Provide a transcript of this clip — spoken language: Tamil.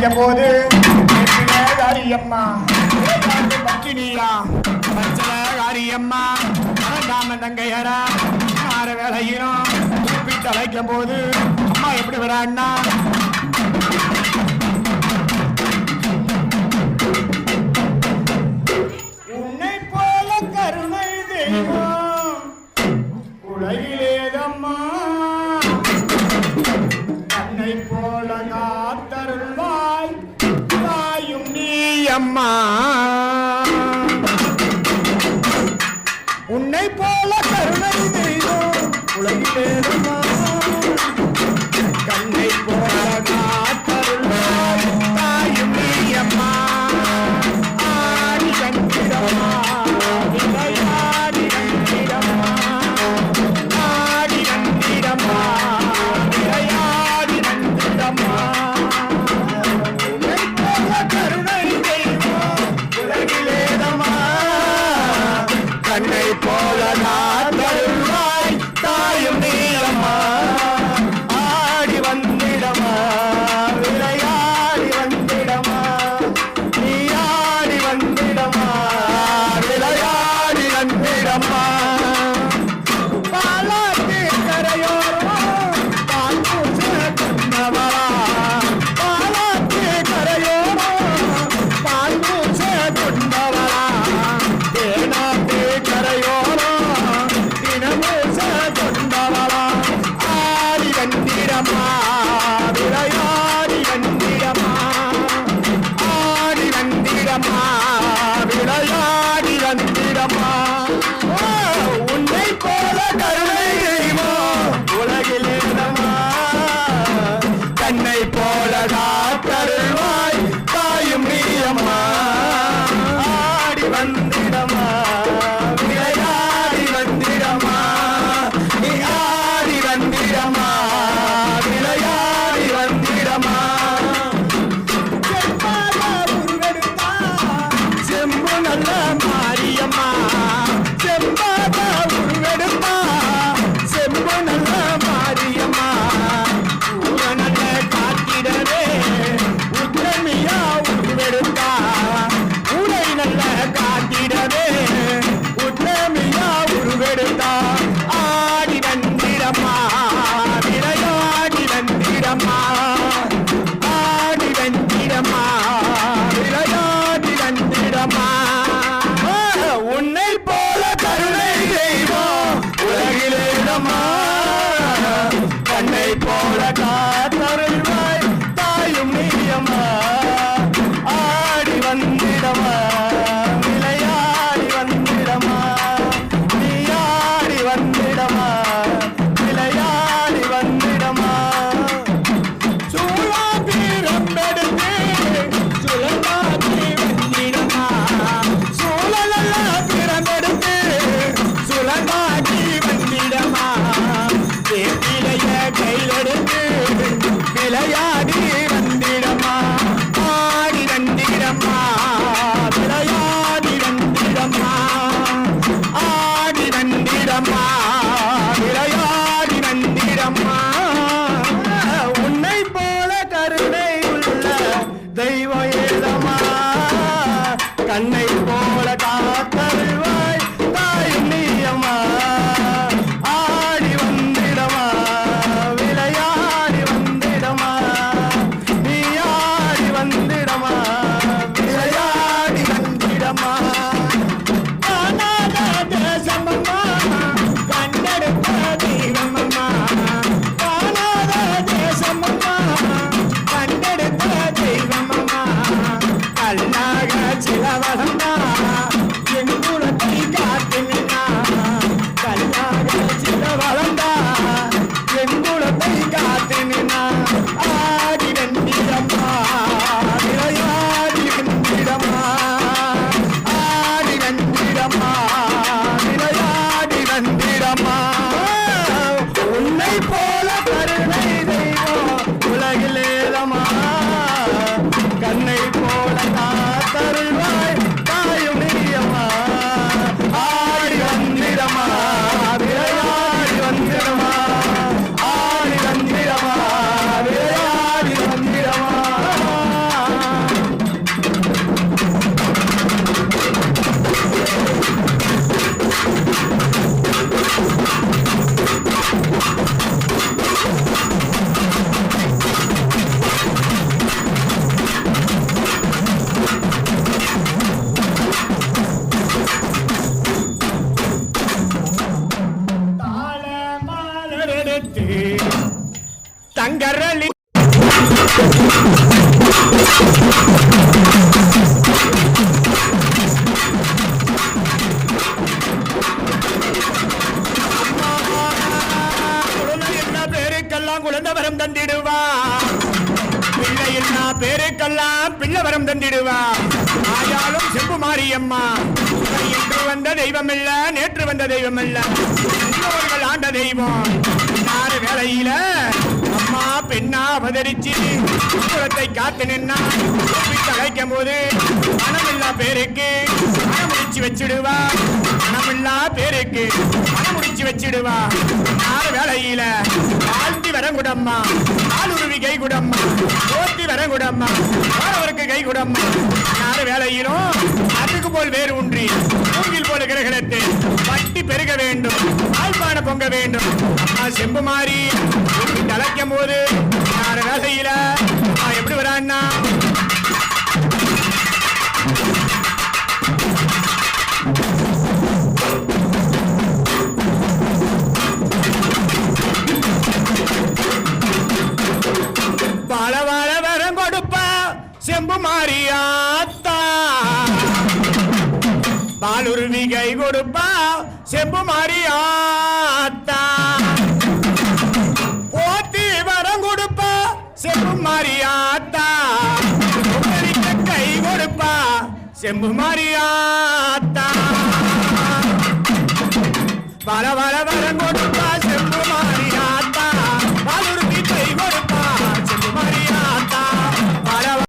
தலைக்கும் போது காரியம்மா பக்கினியா பச்சல காரியம்மா மறந்தாம தங்கையரா ஆற வேலையிலும் தலைக்கும் போது அம்மா எப்படி வரான்னா உன்னை போல கருணை தெய்வம் உலகிலேதம்மா தன்னை போல காத்தருள்வாய் தாயும் நீ அம்மா உன்னை போல கருணை தெய்வம் உலகிலேதம்மா கண்ணை போல காத்தருள்வாய் தாயும் நீ அம்மா ஆடி கண்டிடம்மா விளையாடி கண்டிடம்மா ஆடி கண்டிடம்மா விளையாடி கண்டிடம்மா உன்னை போல கருணை தெய்வம் உலகிலேதம்மா கண்ணை போல காத்தருள்வாய் தாயும் நீ அம்மா ஆடி வந்திடமா விளையாடி வந்திடமா நீ ஆடி வந்திடமா விளையாடி வந்திடமா பாலாட்டு கரையோரம் பால் பூச கொண்டவளா பாலாட்டு கரையோரம் பால் பூச கொண்டவளா தேனாட்டு கரையோரம் தினமூச கொண்டவளா ஆடி வந்திடமா விளையாடி வந்திடமா ஆடி வந்திடமா விளையாடி வந்திடமா உன்னை போல கருணை தெய்வம் உலகிலேதம்மா தன்னை போல காத்தருள்வாய் தாயும் நீ அம்மா ஆடி வந்திடமா விளையாடி வந்திடமா நீ ஆடி வந்திடமா விளையாடி வந்திடமா செம்பு நல்ல மாரியம்மா செம்பாத உருவெடுப்பா செம்பு நல்ல மாரியம்மா ஊர நல்ல காத்திடவே உத்திரமியா உருவெடுப்பா ஊரை நல்ல காத்திடவே உத்திரமியா உருவெடுத்தா ஆடி வந்திடம்மா விளையாடி வந்திடம்மா ஆடி வந்திடம்மா விளையாடி வந்திடம்மா உன்னை போல கருணை தெய்வம் உலகிலேதம்மா கண்ணை போல காத்தருள்வாய் தாயும் நீ அம்மா ஆடி வந்திடமா விளையாடி வந்திடமா நீ ஆடி வந்திடமா விளையாடி வந்திடமா சூழாபீரம்பெடுத்து சுழலாக்கி வந்திடமா சூழலல்ல பிறந்தெடுத்து சுழலாக்கி வந்திடமா வேப்பிலைய கையிலெடுத்து விளையாடி வந்திடமா ஆடி வந்திடமா விளையாடி வந்திடமா ஆடி வந்திடமா எடுத்து தங்கரளி குழந்தை வரம் தந்திடுவா பிள்ளை என்ன பேருக்கெல்லாம் பிள்ளை வரம் தந்திடுவா ஆயாலும் செம்பு மாரியம்மா இன்று வந்த தெய்வம் இல்ல நேற்று வந்த தெய்வம் இல்ல அவர்கள் ஆண்ட தெய்வம் யாரு வேலையில அம்மா பெண்ணா அவதரிச்சு குலத்தை காத்து நின்னா அழைக்கும் போது மனமில்லா பேருக்கு மனமுடிச்சு வச்சிடுவா மனமில்லா பேருக்கு மனமுடிச்சு வச்சிடுவா யாரு வேலையில வாழ்த்தி வரங்குடம்மா ஆளுருவி கை குடம்மா போத்தி வரங்குடம்மா அவருக்கு கை குடம்மா யாரு வேலையிலும் அதுக்கு போல் வேறு ஒன்றி மூங்கில் போல கிரகணத்தை பட்டி பெருக வேண்டும் ஆழ்பான பொங்க வேண்டும் செம்பு மாறி அழைக்கும் போது யாரு வேலையில எப்படி வரான்னா வாழ வாழ வரம் கொடுப்பா செம்பு மாறியாத்தா பாலுருவி கை கொடுப்பா செம்பு மாறியாத்தா போத்தி வரம் கொடுப்பா செம்பு மாறியாத்தா கை கொடுப்பா செம்பு மாறியா